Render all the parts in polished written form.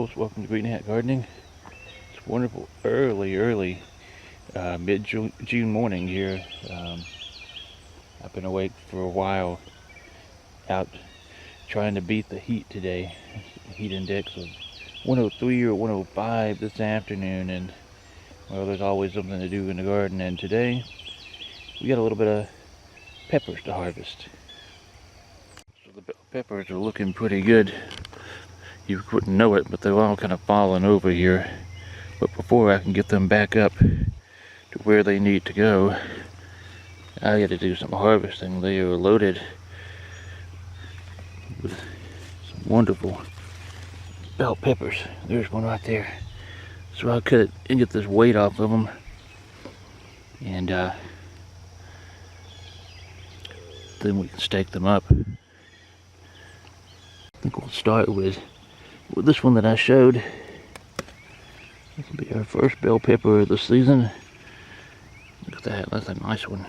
folks, welcome to Green Hat Gardening. It's wonderful early mid-June morning here. I've been awake for a while, out trying to beat the heat today. Heat index of 103 or 105 this afternoon, and well, there's always something to do in the garden, and today we got a little bit of peppers to harvest. So the peppers are looking pretty good. You wouldn't know it, but they're all kind of falling over here. But before I can get them back up to where they need to go, I got to do some harvesting. They are loaded with some wonderful bell peppers. There's one right there. So I'll cut it and get this weight off of them. And then we can stake them up. I think we'll start with this one that I showed. This will be our first bell pepper of the season. Look at that, that's a nice one.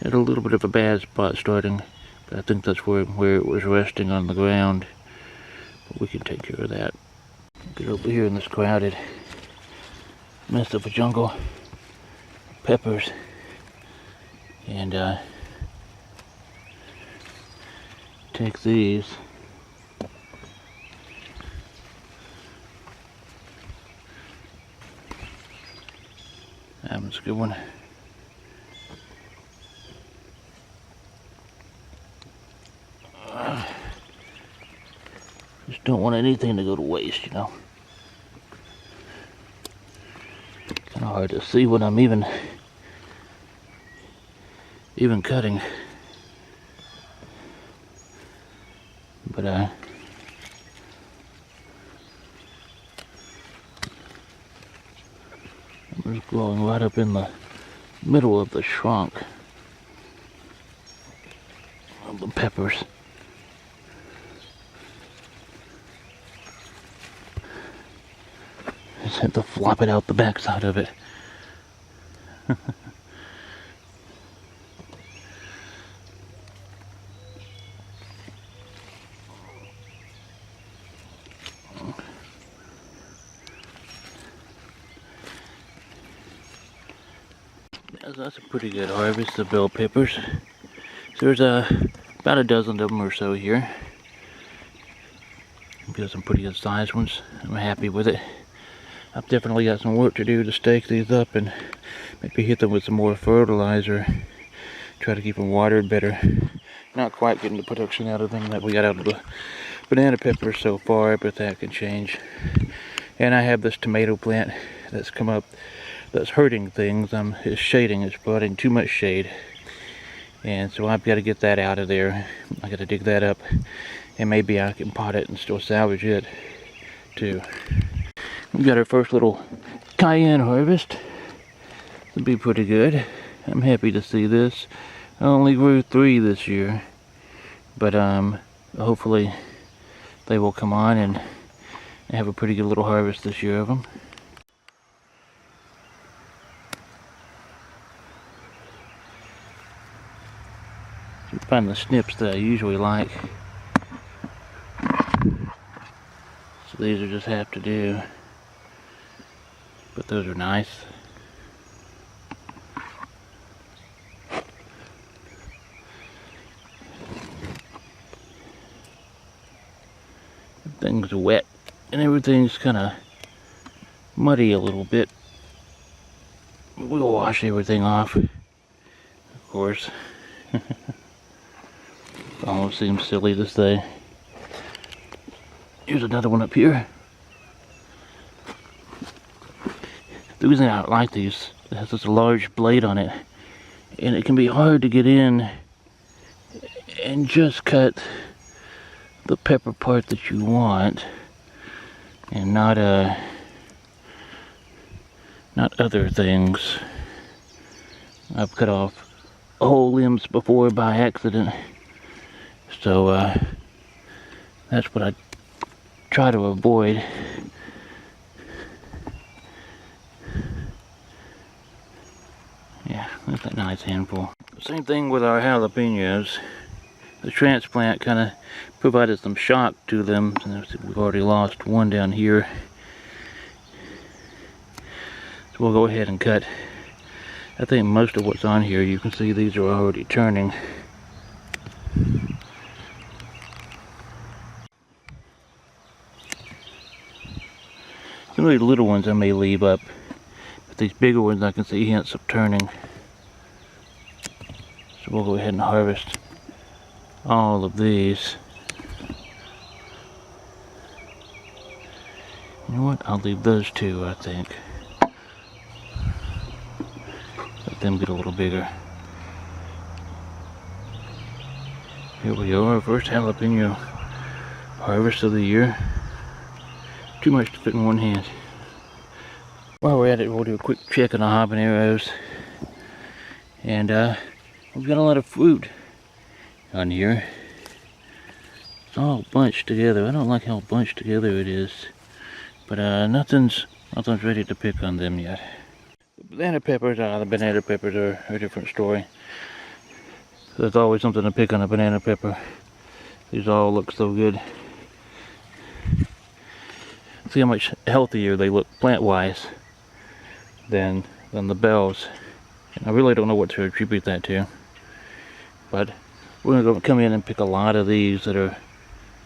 Had a little bit of a bad spot starting, but I think that's where it was resting on the ground. But we can take care of that. Get over here in this crowded mess of a jungle. Peppers. And take these. That one's a good one. Just don't want anything to go to waste, you know. Kind of hard to see what I'm even cutting. But I'm just growing right up in the middle of the trunk of the peppers. Just have to flop it out the backside of it. That's a pretty good harvest of bell peppers. So there's about a dozen of them or so here. We've got some pretty good sized ones. I'm happy with it. I've definitely got some work to do to stake these up and maybe hit them with some more fertilizer. Try to keep them watered better. Not quite getting the production out of them that we got out of the banana peppers so far, but that can change. And I have this tomato plant that's come up that's hurting things. It's shading, it's providing too much shade. And so I've got to get that out of there. I got to dig that up, and maybe I can pot it and still salvage it too. We've got our first little cayenne harvest. It'll be pretty good. I'm happy to see this. I only grew 3 this year, but hopefully they will come on and have a pretty good little harvest this year of them. Find the snips that I usually like. So these are just have to do. But those are nice. Everything's wet and everything's kind of muddy a little bit. We'll wash everything off, of course. Almost seems silly to say. Here's another one up here. The reason I like these, it has such a large blade on it, and it can be hard to get in and just cut the pepper part that you want, and not other things. I've cut off whole limbs before by accident. So that's what I try to avoid. Yeah, that's a nice handful. Same thing with our jalapenos. the transplant kind of provided some shock to them. We've already lost one down here. So we'll go ahead and cut. I think most of what's on here, you can see these are already turning. Some of these little ones I may leave up, but these bigger ones I can see hints of turning. So we'll go ahead and harvest all of these. You know what? I'll leave those two, I think. Let them get a little bigger. Here we are, first jalapeno harvest of the year. Too much to fit in one hand. While we're at it, we'll do a quick check on the habaneros. And we've got a lot of fruit on here. It's all bunched together. I don't like how bunched together it is. But nothing's ready to pick on them yet. The banana peppers are a different story. There's always something to pick on a banana pepper. These all look so good. See how much healthier they look plant-wise than the bells. And I really don't know what to attribute that to. But we're gonna go come in and pick a lot of these that are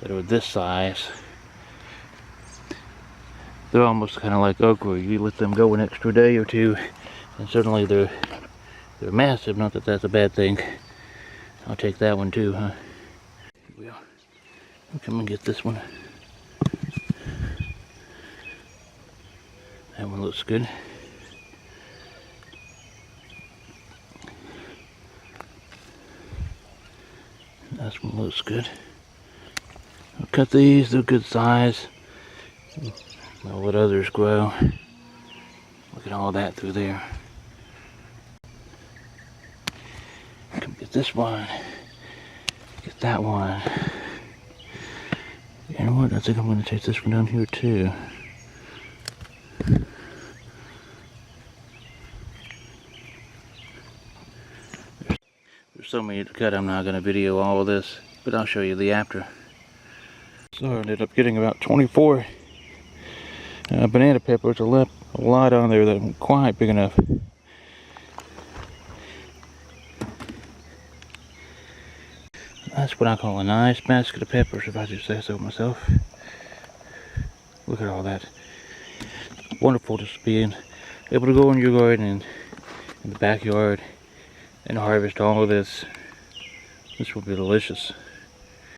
this size. They're almost kind of like okra. You let them go an extra day or two, and suddenly they're massive. Not that that's a bad thing. I'll take that one too, huh? Here we are. I'll come and get this one. That one looks good. This one looks good. I'll cut these, they're good size. I'll let others grow. Look at all that through there. Come get this one. Get that one. You know what? I think I'm going to take this one down here too. There's so many to cut, I'm not going to video all of this, but I'll show you the after. So I ended up getting about 24 banana peppers. I left a lot on there that weren't quite big enough. That's what I call a nice basket of peppers, if I do say so myself. Look at all that. It's wonderful just being able to go in your garden and in the backyard and harvest all of this. This will be delicious.